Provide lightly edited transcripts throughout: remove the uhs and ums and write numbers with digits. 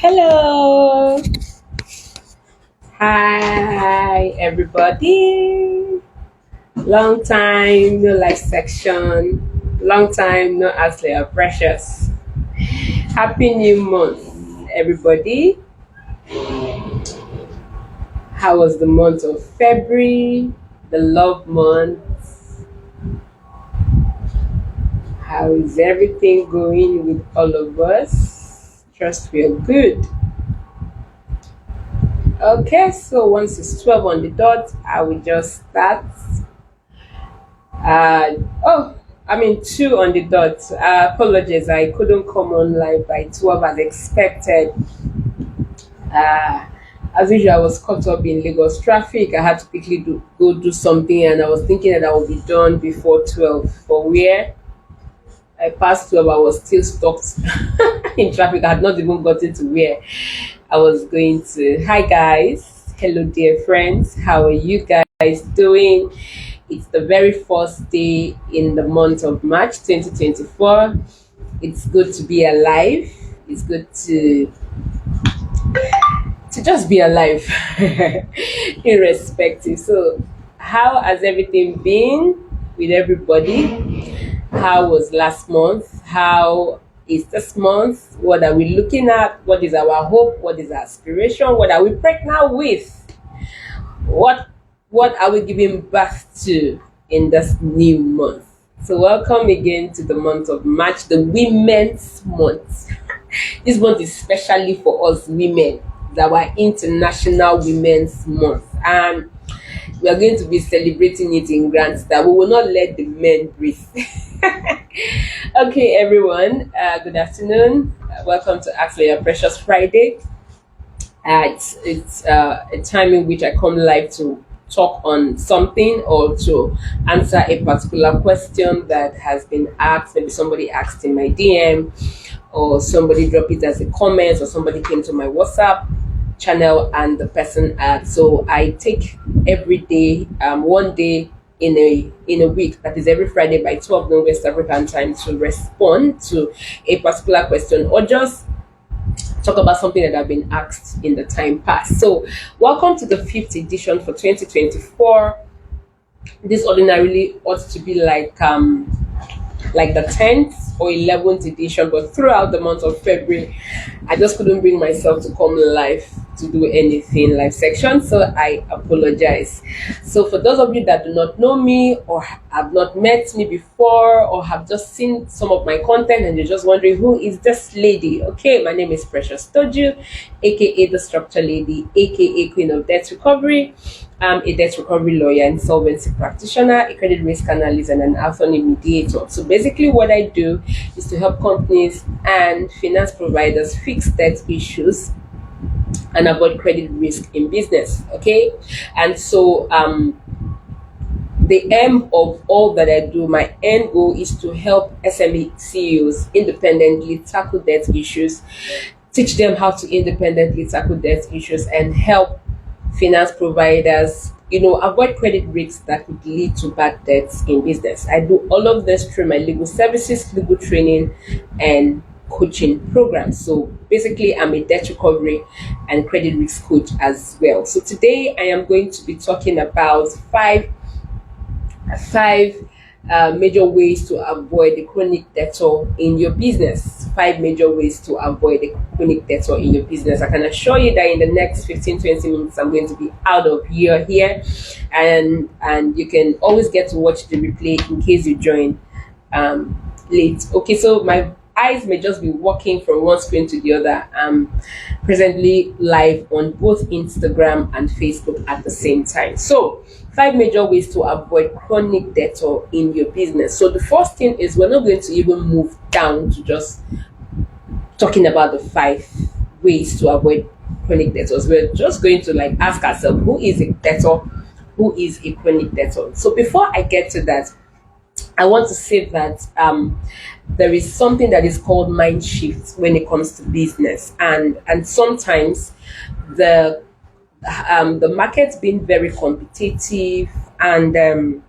Hello. Hi, everybody. Long time, no live section. Long time, no Ask Leah Precious. Happy new month, everybody. How was the month of February? The love month. How is everything going with all of us? Trust we are good. Okay, so once it's 12 on the dot, I will just start. Uh, oh, I mean, 2 on the dot. Apologies, I couldn't come on live by 12 as expected. Uh, as usual, I was caught up in Lagos traffic. I had to quickly go do something, and I was thinking that I would be done before 12. For where I passed 12, I was still stuck in traffic. I had not even gotten to where I was going to. Hi, guys. Hello, dear friends. How are you guys doing? It's the very first day in the month of March 2024. It's good to be alive. It's good to just be alive, irrespective. So, how has everything been with everybody? How was last month? How is this month? What are we looking at? What is our hope? What is our aspiration? What are we pregnant with? What are we giving birth to in this new month? So welcome again to the month of March, the Women's Month. This month is especially for us women. It's our International Women's Month, and we are going to be celebrating it in grand style. We will not let the men breathe. Okay, everyone. Good afternoon. Welcome to Actually a Precious Friday. It's a time in which I come live to talk on something or to answer a particular question that has been asked. Maybe somebody asked in my DM, or somebody dropped it as a comment, or somebody came to my WhatsApp channel and the person asked. So I take every day, one day in a week, that is every Friday by 12 noon West African time, to respond to a particular question or just talk about something that have been asked in the time past. So welcome to the fifth edition for 2024. This ordinarily ought to be like the 10th or 11th edition, but throughout the month of February, I just couldn't bring myself to come live to do anything live section, so I apologize. So for those of you that do not know me or have not met me before or have just seen some of my content and you're just wondering who is this lady, okay, my name is Precious Toju, aka the Structure Lady, aka Queen of Debt Recovery. I'm a debt recovery lawyer, insolvency practitioner, a credit risk analyst, and an attorney mediator. So basically what I do is to help companies and finance providers fix debt issues and avoid credit risk in business. Okay. And so the aim of all that I do, my end goal is to help SME CEOs independently tackle debt issues, teach them how to independently tackle debt issues, and help finance providers, avoid credit risks that could lead to bad debts in business. I do all of this through my legal services, legal training, and coaching programs. So basically, I'm a debt recovery and credit risk coach as well. So today I am going to be talking about five major ways to avoid the chronic debtor in your business. 5 major ways to avoid the chronic debtor in your business. I can assure you that in the next 15-20 minutes, I'm going to be out of here, and you can always get to watch the replay in case you join late. Okay, so my eyes may just be walking from one screen to the other. I'm presently live on both Instagram and Facebook at the same time. So 5 major ways to avoid chronic debtor in your business. So the first thing is, we're not going to even move down to just talking about the 5 ways to avoid chronic debtors. We're just going to ask ourselves, who is a debtor? Who is a chronic debtor? So before I get to that, I want to say that there is something that is called mind shift when it comes to business, and sometimes the market's been very competitive, and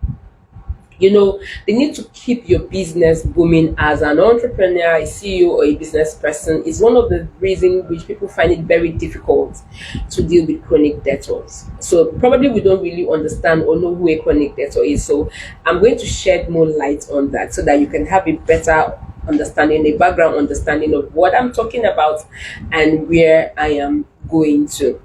The need to keep your business booming as an entrepreneur, a CEO, or a business person is one of the reasons which people find it very difficult to deal with chronic debtors. So probably we don't really understand or know who a chronic debtor is. So I'm going to shed more light on that so that you can have a better understanding, a background understanding of what I'm talking about and where I am going to.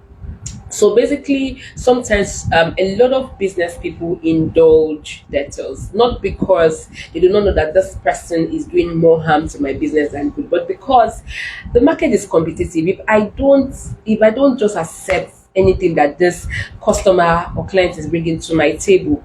So basically, sometimes a lot of business people indulge debtors, not because they do not know that this person is doing more harm to my business than good, but because the market is competitive. If I don't just accept anything that this customer or client is bringing to my table,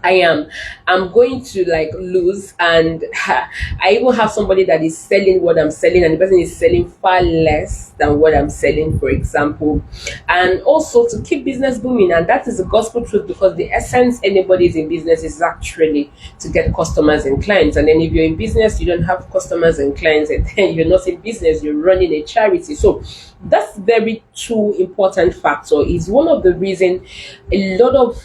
I'm going to like lose. And I even have somebody that is selling what I'm selling, and the person is selling far less than what I'm selling, for example. And also to keep business booming, and that is the gospel truth, because the essence anybody is in business is actually to get customers and clients. And then if you're in business, you don't have customers and clients, and then you're not in business, you're running a charity. So that's very two important factor, is one of the reason a lot of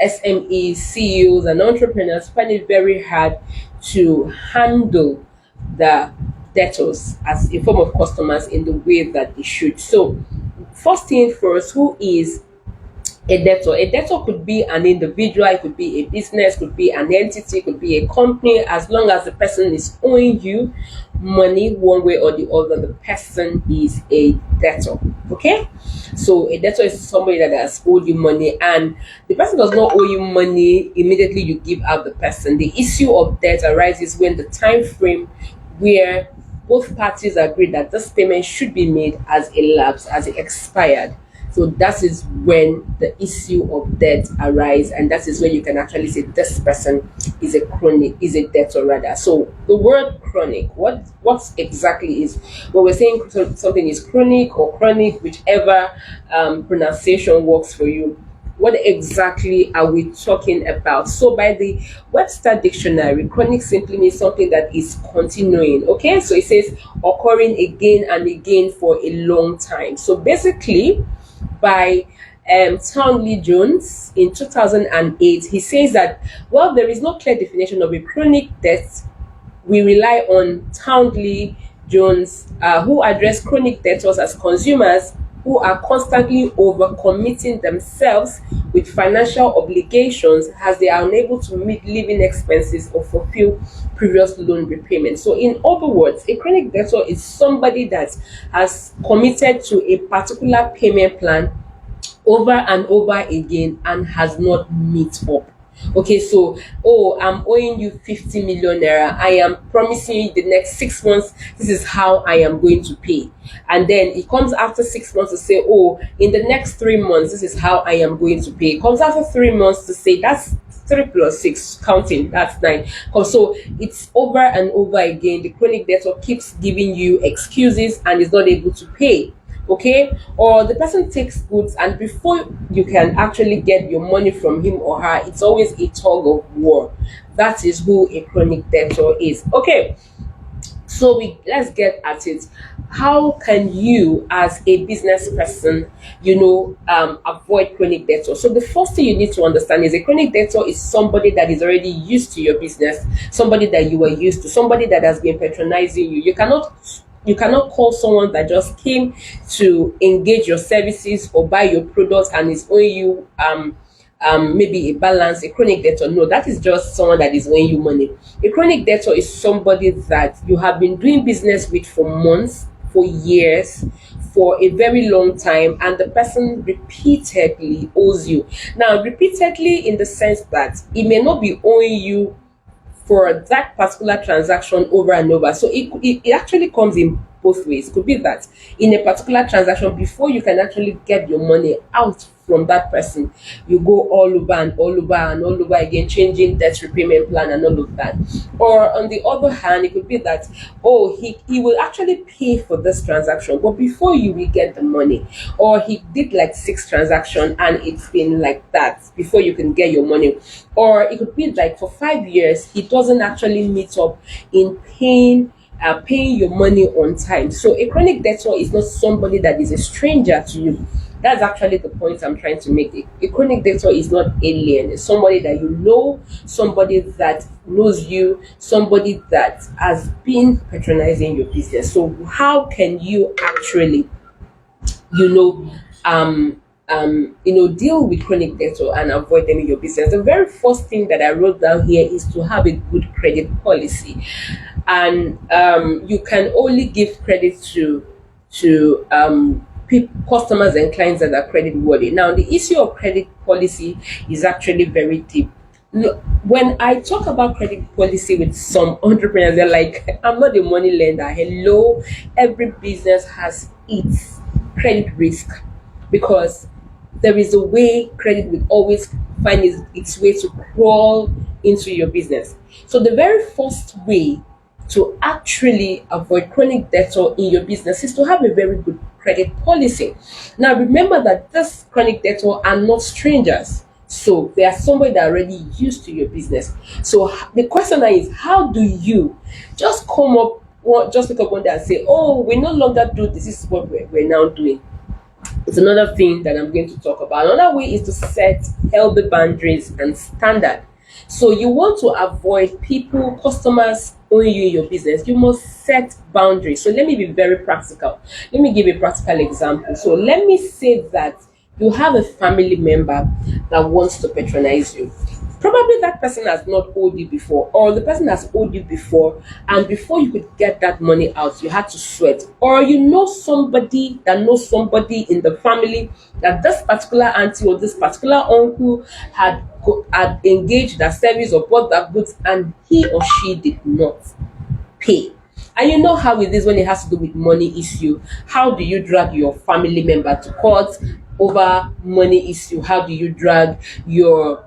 SMEs, CEOs, and entrepreneurs find it very hard to handle the debtors as a form of customers in the way that they should. So, first thing first, who is a debtor? A debtor could be an individual, it could be a business, could be an entity, could be a company. As long as the person is owing you money one way or the other, the person is a debtor. Okay, so a debtor is somebody that has owed you money, and the person does not owe you money immediately you give out the person. The issue of debt arises when the time frame where both parties agree that this payment should be made has elapsed, has expired. So that is when the issue of debt arise, and that is when you can actually say this person is a debtor rather. So the word chronic, what exactly is, when we're saying something is chronic or chronic, whichever pronunciation works for you, what exactly are we talking about? So by the Webster dictionary, chronic simply means something that is continuing. Okay, so it says occurring again and again for a long time. So basically, by Townley Jones in 2008, he says that, well, there is no clear definition of a chronic debt. We rely on Townley Jones, who address chronic debtors as consumers who are constantly overcommitting themselves with financial obligations as they are unable to meet living expenses or fulfill previous loan repayments. So, in other words, a chronic debtor is somebody that has committed to a particular payment plan over and over again and has not meet up. Okay, so, oh, I'm owing you 50 million naira. I am promising you the next 6 months, this is how I am going to pay. And then it comes after 6 months to say, oh, in the next 3 months, this is how I am going to pay. It comes after 3 months to say, that's 3 plus 6, counting, that's 9. So it's over and over again. The chronic debtor keeps giving you excuses and is not able to pay. Okay, or the person takes goods, and before you can actually get your money from him or her, it's always a tug of war. That is who a chronic debtor is. Okay, so let's get at it. How can you, as a business person, avoid chronic debtor? So the first thing you need to understand is a chronic debtor is somebody that is already used to your business, somebody that you are used to, somebody that has been patronizing you. You cannot call someone that just came to engage your services or buy your products and is owing you maybe a balance, a chronic debtor. No, that is just someone that is owing you money. A chronic debtor is somebody that you have been doing business with for months, for years, for a very long time, and the person repeatedly owes you. Now, repeatedly in the sense that it may not be owing you for that particular transaction over and over. So it actually comes in both ways. It could be that in a particular transaction, before you can actually get your money out from that person, you go all over and all over and all over again, changing debt repayment plan and all of that. Or on the other hand, it could be that, oh, he will actually pay for this transaction, but before you will get the money, or he did like 6 transactions and it's been like that before you can get your money. Or it could be like for 5 years, he doesn't actually meet up in paying your money on time. So a chronic debtor is not somebody that is a stranger to you. That's actually the point I'm trying to make. A chronic debtor is not alien. It's somebody that you know, somebody that knows you, somebody that has been patronizing your business. So how can you actually, you know, deal with chronic debtor and avoid them in your business? The very first thing that I wrote down here is to have a good credit policy, and you can only give credit to customers and clients that are credit worthy. Now, the issue of credit policy is actually very deep. When I talk about credit policy with some entrepreneurs, they're like, I'm not a money lender. Hello, every business has its credit risk, because there is a way credit will always find its way to crawl into your business. So the very first way to actually avoid chronic debtor in your business is to have a very good credit policy. Now remember that this chronic debtor are not strangers. So they are somebody that are already used to your business. So the question now is, how do you just come up, just pick up one day and say, oh, we no longer do this, this is what we're now doing. It's another thing that I'm going to talk about. Another way is to set healthy boundaries and standard. So you want to avoid people, customers owing you in your business. You must set boundaries. So let me be very practical. Let me give a practical example. So let me say that you have a family member that wants to patronize you. Probably that person has not owed you before, or the person has owed you before, and before you could get that money out, you had to sweat. Or you know somebody that knows somebody in the family that this particular auntie or this particular uncle had engaged that service or bought that goods, and he or she did not pay. And you know how it is when it has to do with money issue. How do you drag your family member to court over money issue? How do you drag your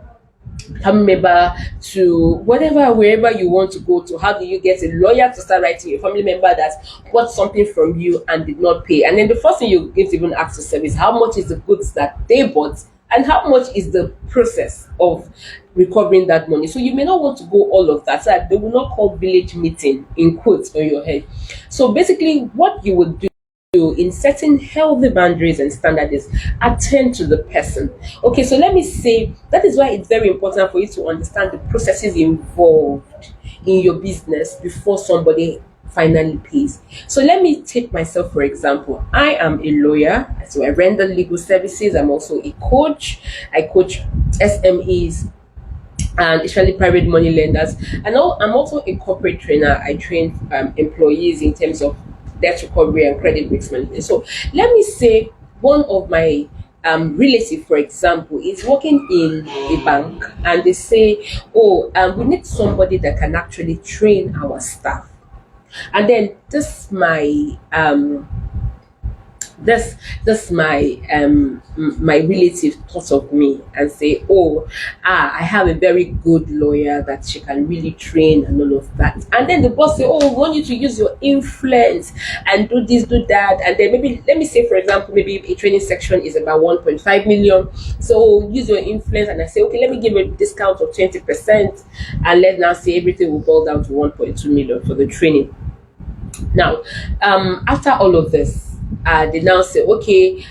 family member to wherever you want to go to? How do you get a lawyer to start writing a family member that bought something from you and did not pay? And then the first thing you give to even ask yourself is, how much is the goods that they bought, and how much is the process of recovering that money? So you may not want to go all of that. So they will not call village meeting in quotes on your head. So basically what you would do in setting healthy boundaries and standards is attend to the person. Okay, so let me say that is why it's very important for you to understand the processes involved in your business before somebody finally pays. So let me take myself for example. I am a lawyer, so I render legal services. I'm also a coach. I coach SMEs and especially private money lenders. And I'm also a corporate trainer. I train employees in terms of debt recovery and credit risk management. So let me say one of my relative, for example, is working in a bank, and they say, oh, we need somebody that can actually train our staff. And then my relative thought of me and say, oh, I have a very good lawyer that she can really train and all of that. And then the boss say, oh, we want you to use your influence and do this, do that. And then maybe, let me say for example, maybe a training section is about 1.5 million, so use your influence. And I say, okay, let me give a discount of 20%, and let's now say everything will boil down to 1.2 million for the training. Now after all of this, they now say, okay,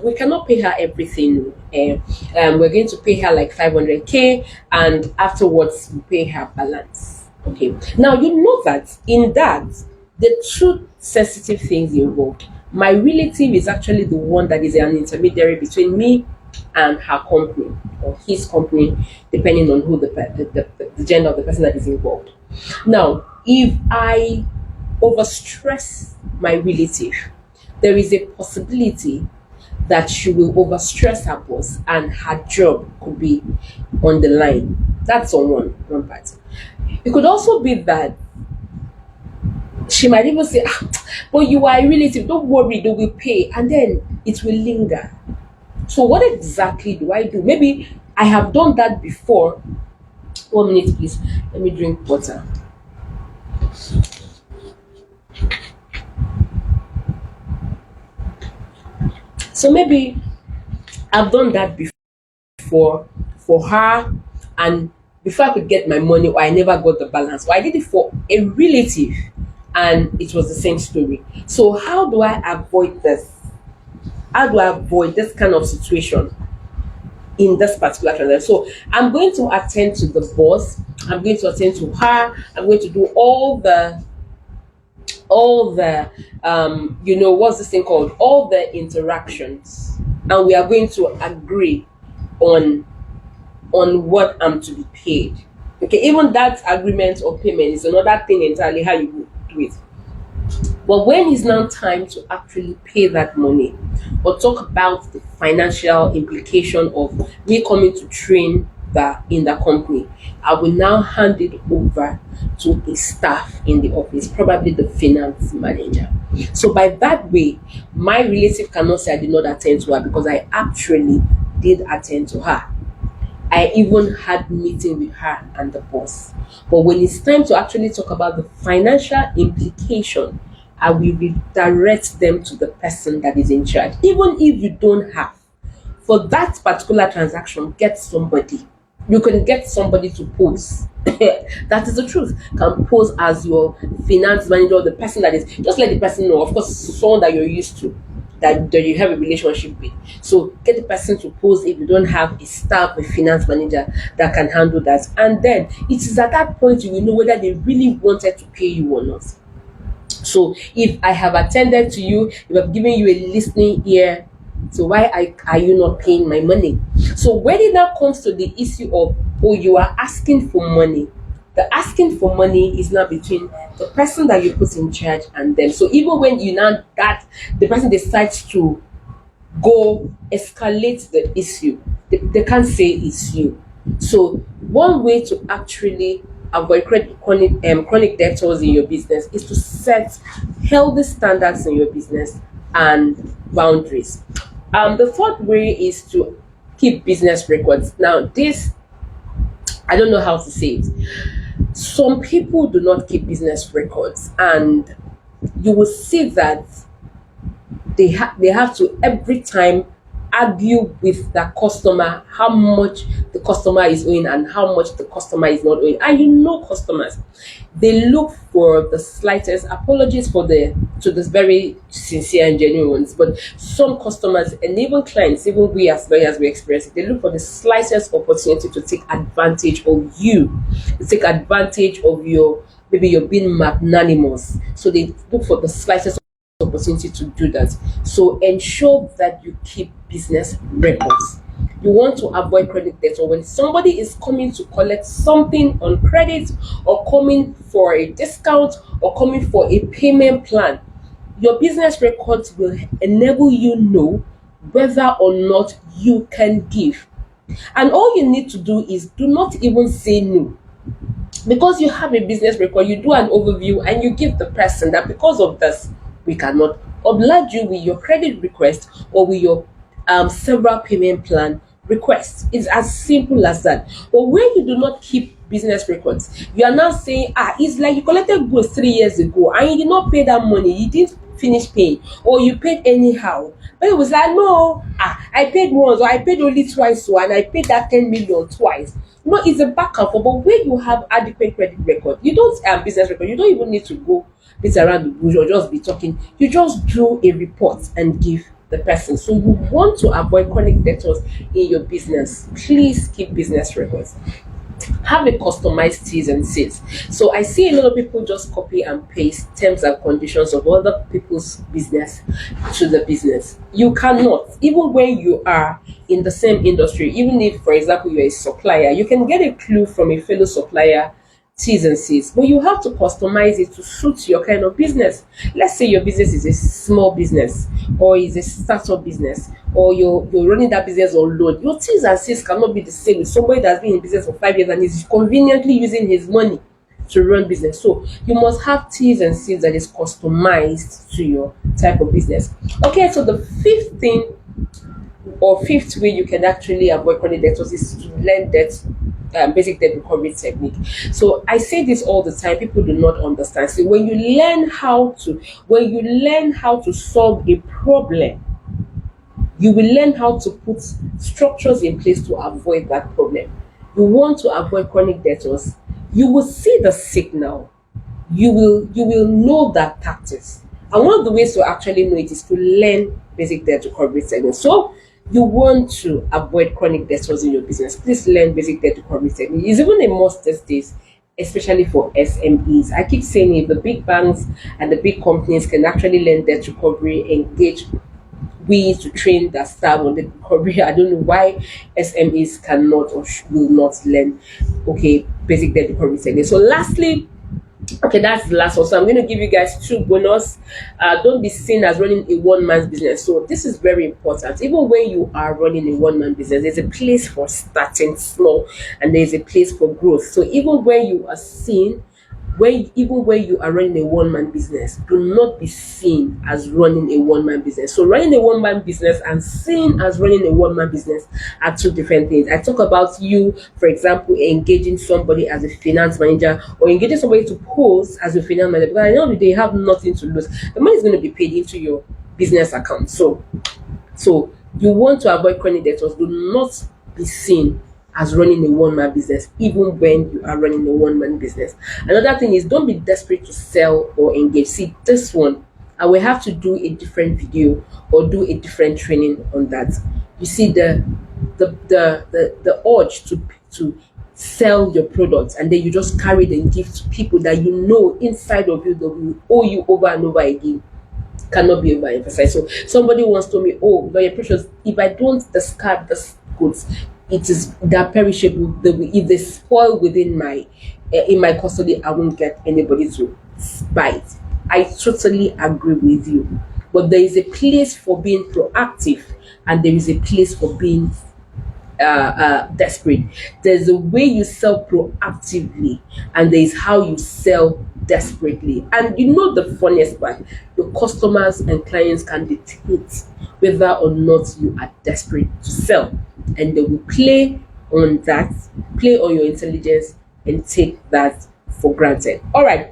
we cannot pay her everything. We're going to pay her like 500K, and afterwards we pay her balance. Okay. Now you know that in that the two sensitive things involved. My relative is actually the one that is an intermediary between me and her company or his company, depending on who the gender of the person that is involved. Now, if I overstress my relative, there is a possibility that she will overstress her boss and her job could be on the line. That's on one part. It could also be that she might even say, but you are a relative, don't worry, they will pay, and then it will linger. So what exactly do I do? Maybe I have done that before. 1 minute please, let me drink water. So maybe I've done that before for her, and before I could get my money, or I never got the balance, or I did it for a relative and it was the same story. So how do I avoid this? how do I avoid this kind of situation in this particular transaction? So I'm going to attend to the boss, I'm going to attend to her, I'm going to do all the what's this thing called, all the interactions, and we are going to agree on what I'm to be paid. Okay, even that agreement or payment is another thing entirely, how you would do it. But when it's now time to actually pay that money or talk about the financial implication of me coming to train that in the company, I will now hand it over to a staff in the office, probably the finance manager. So by that way, my relative cannot say I did not attend to her, because I actually did attend to her. I even had meeting with her and the boss. But when it's time to actually talk about the financial implication, I will redirect them to the person that is in charge. Even if you don't have, for that particular transaction, get somebody. You can get somebody to pose. That is the truth. Can pose as your finance manager, the person that is, just let the person know. Of course, someone that you're used to, that you have a relationship with. So get the person to pose if you don't have a staff, a finance manager that can handle that. And then it is at that point you will know whether they really wanted to pay you or not. So if I have attended to you, if I've given you a listening ear, so why are you not paying my money? So when it now comes to the issue of, oh, you are asking for money, the asking for money is now between the person that you put in charge and them. So even when you now, that the person decides to go escalate the issue, they can't say it's you. So one way to actually avoid chronic debtors in your business is to set healthy standards in your business and boundaries. The third way is to keep business records. Now, this, I don't know how to say it. Some people do not keep business records, and you will see that they have to every time argue with the customer how much the customer is owing and how much the customer is not owing. And you know, customers, they look for the slightest apologies for to this very sincere and genuine ones. But some customers and even clients, even we as lawyers, we experience it, they look for the slightest opportunity to take advantage of you, to take advantage of your, maybe you're being magnanimous. So they look for the slightest opportunity to do that. So ensure that you keep business records. You want to avoid credit debt, or when somebody is coming to collect something on credit, or coming for a discount, or coming for a payment plan, your business records will enable you know whether or not you can give. And all you need to do is do not even say no. Because you have a business record, you do an overview and you give the person that because of this, we cannot oblige you with your credit request or with your several payment plan requests. It's as simple as that. But when you do not keep business records, you are now saying, it's like you collected goods 3 years ago and you did not pay that money, you didn't finish paying, or you paid anyhow. But it was like, no, I paid once, or I paid only twice, and I paid that 10 million twice. No, it's a back and forth. But when you have adequate credit record, you don't business record, you don't even need to go beat around the bush or just be talking. You just do a report and give the person. So you want to avoid chronic debtors in your business. Please keep business records. Have a customized T's and C's. So I see a lot of people just copy and paste terms and conditions of other people's business to the business. You cannot. Even when you are in the same industry, even if, for example, you're a supplier, you can get a clue from a fellow supplier T's and C's, but you have to customize it to suit your kind of business. Let's say your business is a small business, or is a startup business, or you're running that business on loan. Your T's and C's cannot be the same with somebody that's been in business for 5 years and is conveniently using his money to run business. So you must have T's and C's that is customized to your type of business. Okay, so the fifth thing, or fifth way you can actually avoid credit debtors, is to learn basic debt recovery technique. So I say this all the time, people do not understand. So when you learn how to solve a problem, you will learn how to put structures in place to avoid that problem. You want to avoid chronic debtors, you will see the signal, you will know that tactics, And one of the ways to actually know it is to learn basic debt recovery techniques. So you want to avoid chronic debtors in your business. Please learn basic debt recovery techniques. It's even a must these days, especially for SMEs. I keep saying if the big banks and the big companies can actually learn debt recovery, engage we to train their staff on the recovery. I don't know why SMEs cannot or will not learn basic debt recovery techniques. So lastly, okay, that's the last one. So I'm going to give you guys two bonus. Don't be seen as running a one-man business. So this is very important. Even when you are running a one-man business, there's a place for starting small and there's a place for growth. So even when you are seen, even when you are running a one-man business, do not be seen as running a one-man business. So running a one-man business and seen as running a one-man business are two different things. I talk about you, for example, engaging somebody as a finance manager or engaging somebody to pose as a finance manager, because I know they have nothing to lose. The money is going to be paid into your business account. So you want to avoid chronic debtors. Do not be seen as running a one-man business, even when you are running a one-man business. Another thing is, don't be desperate to sell or engage. See, this one, I will have to do a different video or do a different training on that. You see, the urge to sell your products and then you just carry them and give to people that you know inside of you that will owe you over and over again cannot be overemphasized. So somebody once told me, "Oh, Lawyer Precious, if I don't discard this goods, it is that perishable. If they spoil within my in my custody, I won't get anybody to buy it." I totally agree with you, but there is a place for being proactive, and there is a place for being desperate. There's a way you sell proactively, and there is how you sell desperately. And you know the funniest part, your customers and clients can dictate whether or not you are desperate to sell, and they will play on that, play on your intelligence, and take that for granted. All right.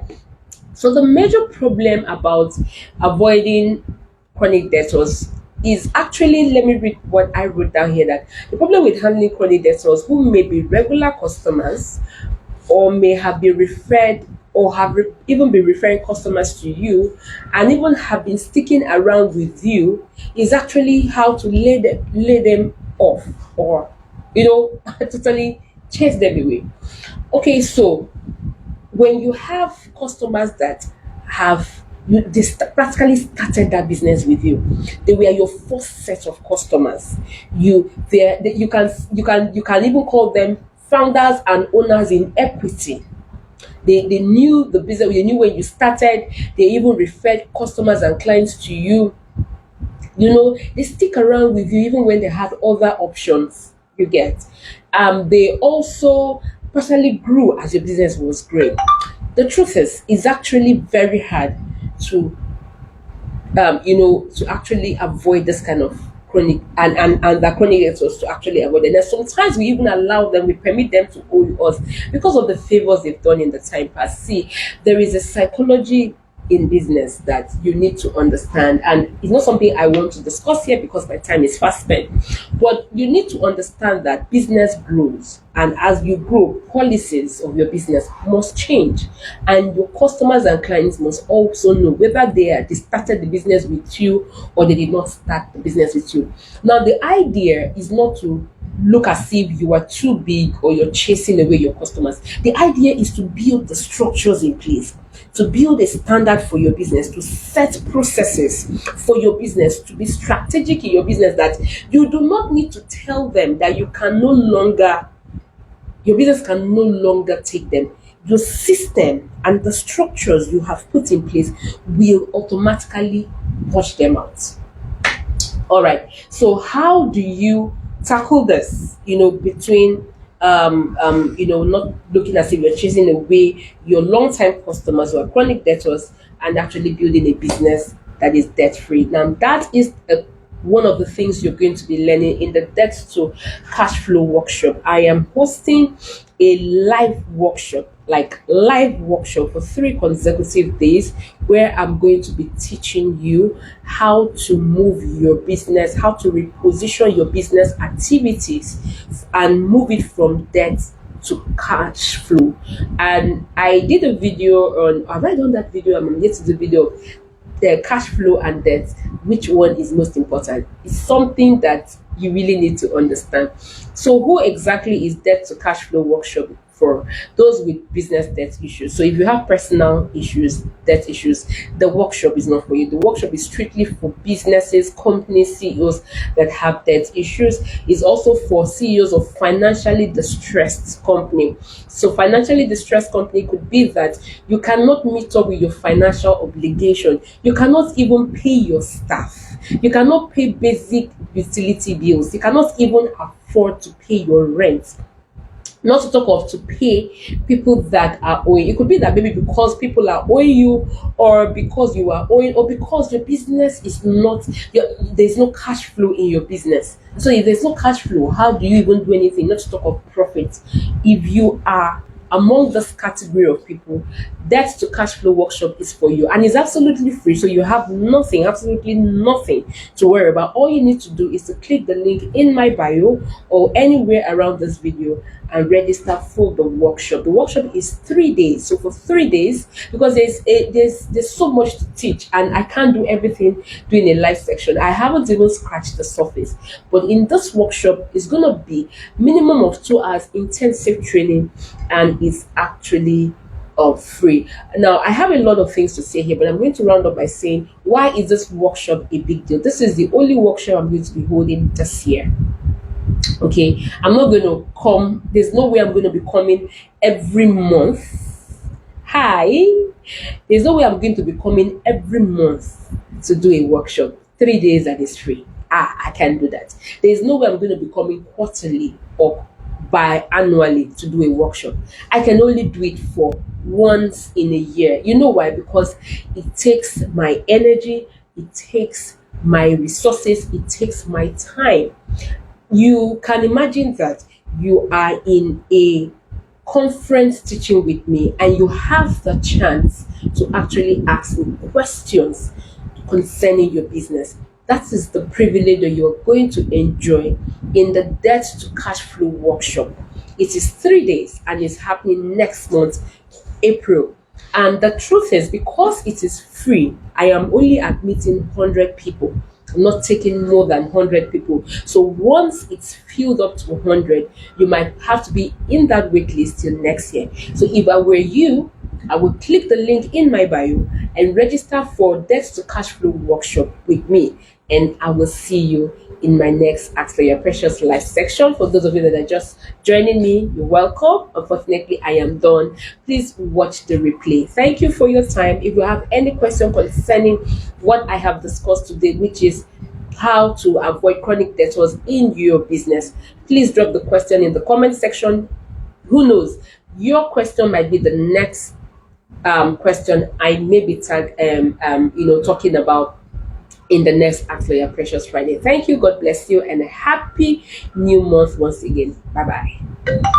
So the major problem about avoiding chronic debtors is actually, let me read what I wrote down here, that the problem with handling chronic debtors who may be regular customers or may have been referred or have even been referring customers to you and even have been sticking around with you is actually how to lay them off, or totally chase them away. Okay, so when you have customers that have practically started that business with you, they were your first set of customers. You can even call them founders and owners in equity. They knew the business, they knew when you started, they even referred customers and clients to you. They stick around with you even when they had other options. You get. They also personally grew as your business was growing. The truth is, it's actually very hard to to actually avoid this kind of chronic and the chronic debtors, to actually avoid it. And sometimes we even allow them, we permit them to owe us because of the favors they've done in the time past. See, there is a psychology in business that you need to understand, and it's not something I want to discuss here because my time is fast spent, but you need to understand that business grows, and as you grow, policies of your business must change, and your customers and clients must also know whether they started the business with you or they did not start the business with you. Now, the idea is not to look as if you are too big or you're chasing away your customers. The idea is to build the structures in place, to build a standard for your business, to set processes for your business, to be strategic in your business, that you do not need to tell them that your business can no longer take them. Your system and the structures you have put in place will automatically push them out. All right. So how do you tackle this? Between not looking as if you're chasing away your long-time customers who are chronic debtors and actually building a business that is debt-free. Now, that is one of the things you're going to be learning in the Debt to Cashflow workshop. I am hosting a live workshop for 3 consecutive days, where I'm going to be teaching you how to move your business, how to reposition your business activities and move it from debt to cash flow. And I did a video on, have I done that video? I'm yet to do the video. the cash flow and debt, which one is most important? It's something that you really need to understand. So who exactly is debt to cash flow workshop for? Those with business debt issues. So if you have personal issues, debt issues, the workshop is not for you. The workshop is strictly for businesses, companies, CEOs that have debt issues. It's also for CEOs of financially distressed company. So financially distressed company could be that you cannot meet up with your financial obligation. You cannot even pay your staff. You cannot pay basic utility bills. You cannot even afford to pay your rent. Not to talk of to pay people that are owing. It could be that maybe because people are owing you, or because you are owing, or because your business is not, there's no cash flow in your business. So if there's no cash flow, how do you even do anything? Not to talk of profit. If you are among this category of people, debt to cash flow workshop is for you, and it's absolutely free. So you have nothing, absolutely nothing to worry about. All you need to do is to click the link in my bio or anywhere around this video and register for the workshop. The workshop is 3 days. So for 3 days, because there's so much to teach, and I can't do everything doing a live section. I haven't even scratched the surface. But in this workshop, it's gonna be minimum of 2 hours intensive training, and it's actually free. Now, I have a lot of things to say here, but I'm going to round up by saying, why is this workshop a big deal? This is the only workshop I'm going to be holding this year. Okay, I'm not going to come, there's no way I'm going to be coming every month. Hi, there's no way I'm going to be coming every month to do a workshop. 3 days and it's free. I can't do that. There's no way I'm going to be coming quarterly or biannually to do a workshop. I can only do it for once in a year. You know why? Because it takes my energy, it takes my resources, it takes my time. You can imagine that you are in a conference teaching with me, and you have the chance to actually ask me questions concerning your business. That is the privilege that you're going to enjoy in the Debt to Cash Flow workshop. It is 3 days and it's happening next month, April. And the truth is, because it is free, I am only admitting 100 people. I'm not taking more than 100 people. So once it's filled up to 100, you might have to be in that wait list till next year. So if I were you, I would click the link in my bio and register for Debt to Cash Flow workshop with me. And I will see you in my next Ask for Your Precious Life section. For those of you that are just joining me, you're welcome. Unfortunately, I am done. Please watch the replay. Thank you for your time. If you have any question concerning what I have discussed today, which is how to avoid chronic debtors in your business, please drop the question in the comment section. Who knows? Your question might be the next question I may be talking about in the next Ask for Your Precious Friday. Thank you. God bless you, and a happy new month once again. Bye bye.